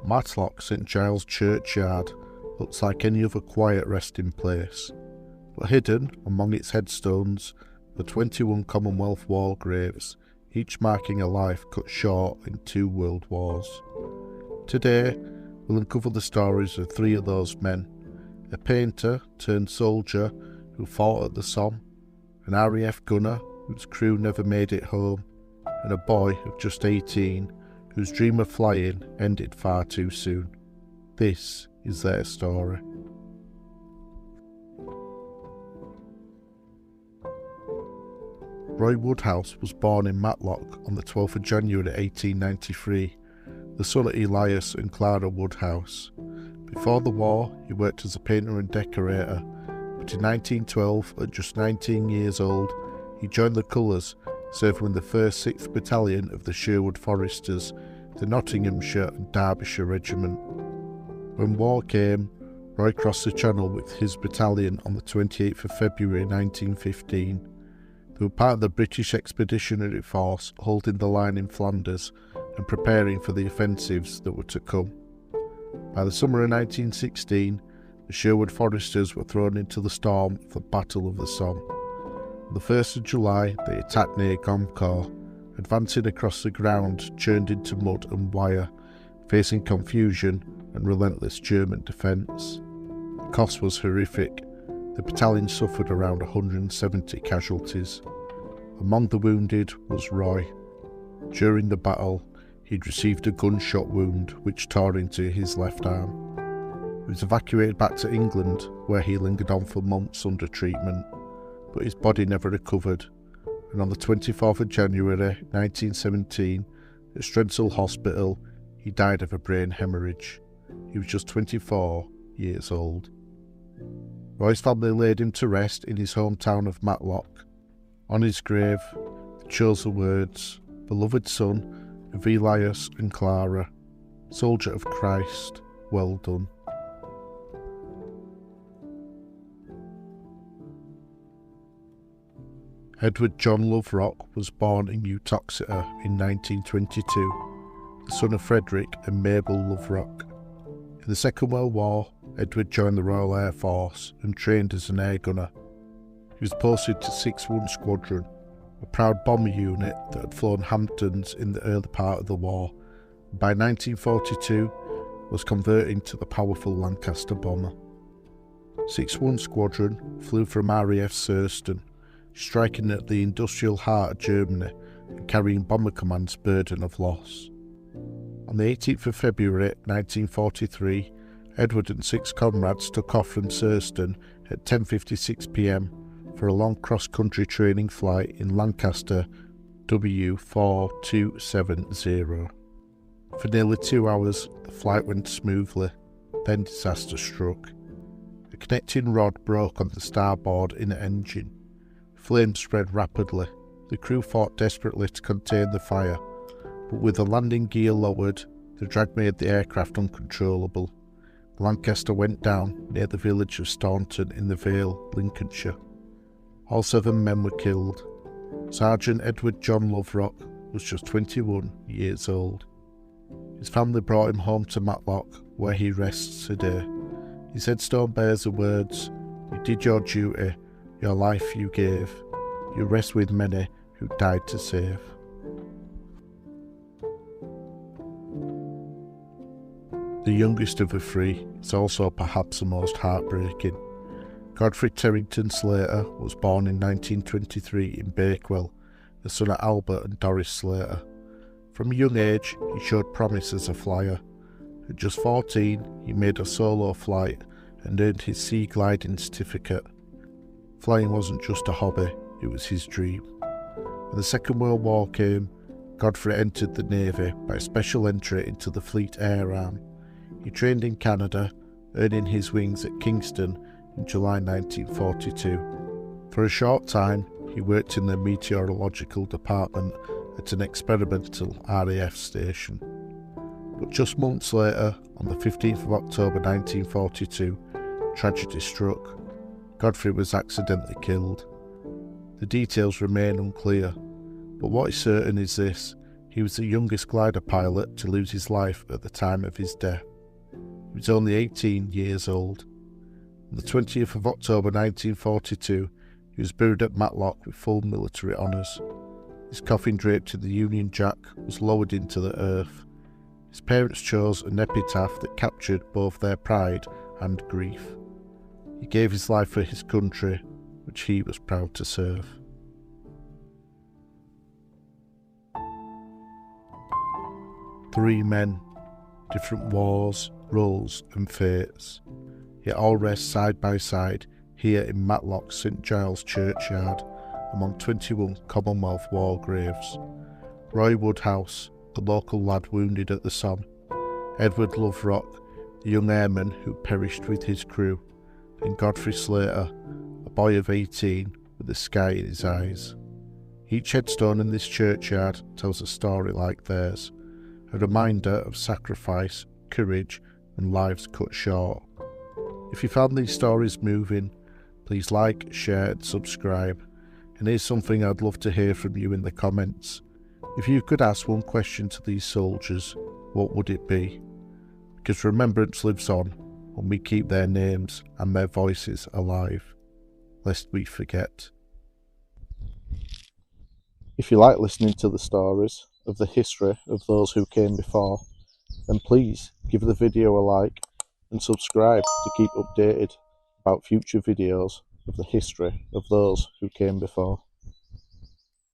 Matlock St Giles Churchyard looks like any other quiet resting place, but hidden among its headstones are 21 Commonwealth War Graves, each marking a life cut short in 2 world wars. Today, we'll uncover the stories of 3 of those men: a painter turned soldier who fought at the Somme, an RAF gunner whose crew never made it home, and a boy of just 18 whose dream of flying ended far too soon. This is their story. Roy Woodhouse was born in Matlock on the 12th of January 1893, the son of Elias and Clara Woodhouse. Before the war, he worked as a painter and decorator, but in 1912, at just 19 years old, he joined the colours, serving in the 1st 6th Battalion of the Sherwood Foresters, the Nottinghamshire and Derbyshire Regiment. When war came, Roy crossed the Channel with his battalion on the 28th of February 1915. They were part of the British Expeditionary Force holding the line in Flanders and preparing for the offensives that were to come. By the summer of 1916, the Sherwood Foresters were thrown into the storm of the Battle of the Somme. On the 1st of July, they attacked near Gommecourt, advancing across the ground churned into mud and wire, facing confusion and relentless German defence. The cost was horrific. The battalion suffered around 170 casualties. Among the wounded was Roy. During the battle, he'd received a gunshot wound which tore into his left arm. He was evacuated back to England, where he lingered on for months under treatment, but his body never recovered, and on the 24th of January 1917, at Strensall Hospital, he died of a brain hemorrhage. He was just 24 years old. Roy's family laid him to rest in his hometown of Matlock. On his grave, they chose the words, "Beloved son of Elias and Clara, soldier of Christ, well done." Edward John Loverock was born in Uttoxeter in 1922, the son of Frederick and Mabel Loverock. In the Second World War, Edward joined the Royal Air Force and trained as an air gunner. He was posted to 6-1 Squadron, a proud bomber unit that had flown Hamptons in the early part of the war, and by 1942 was converting to the powerful Lancaster bomber. 6-1 Squadron flew from RAF Surston, striking at the industrial heart of Germany and carrying Bomber Command's burden of loss. On the 18th of February 1943, Edward and 6 comrades took off from Surston at 10:56 p.m. for a long cross-country training flight in Lancaster W4270. For nearly 2 hours, the flight went smoothly, then disaster struck. A connecting rod broke on the starboard inner engine. Flames spread rapidly. The crew fought desperately to contain the fire, but with the landing gear lowered, the drag made the aircraft uncontrollable. Lancaster went down near the village of Staunton in the Vale, Lincolnshire. All 7 men were killed. Sergeant Edward John Loverock was just 21 years old. His family brought him home to Matlock, where he rests today. His headstone bears the words, "You did your duty, your life you gave. You rest with many who died to save." The youngest of the 3 is also perhaps the most heartbreaking. Godfrey Terrington Slater was born in 1923 in Bakewell, the son of Albert and Doris Slater. From a young age, he showed promise as a flyer. At just 14, he made a solo flight and earned his sea gliding certificate. Flying wasn't just a hobby, it was his dream. When the Second World War came, Godfrey entered the Navy by special entry into the Fleet Air Arm. He trained in Canada, earning his wings at Kingston in July 1942. For a short time, he worked in the meteorological department at an experimental RAF station. But just months later, on the 15th of October 1942, tragedy struck. Godfrey was accidentally killed. The details remain unclear, but what is certain is this: he He was the youngest glider pilot to lose his life at the time of his death. He was only 18 years old. On the 20th of October 1942, he was buried at Matlock with full military honours. His coffin, draped in the Union Jack, was lowered into the earth. His parents chose an epitaph that captured both their pride and grief. He gave his life for his country, which he was proud to serve. Three men, different wars, roles and fates, yet all rest side by side here in Matlock St Giles Churchyard among 21 Commonwealth War Graves. Roy Woodhouse, the local lad wounded at the Somme, Edward Loverock, the young airman who perished with his crew, and Godfrey Slater, a boy of 18 with the sky in his eyes. Each headstone in this churchyard tells a story like theirs, a reminder of sacrifice, courage and lives cut short. If you found these stories moving, please like, share and subscribe. And here's something I'd love to hear from you in the comments. If you could ask one question to these soldiers, what would it be? Because remembrance lives on when we keep their names and their voices alive, lest we forget. If you like listening to the stories of the history of those who came before, then please give the video a like and subscribe to keep updated about future videos of the history of those who came before.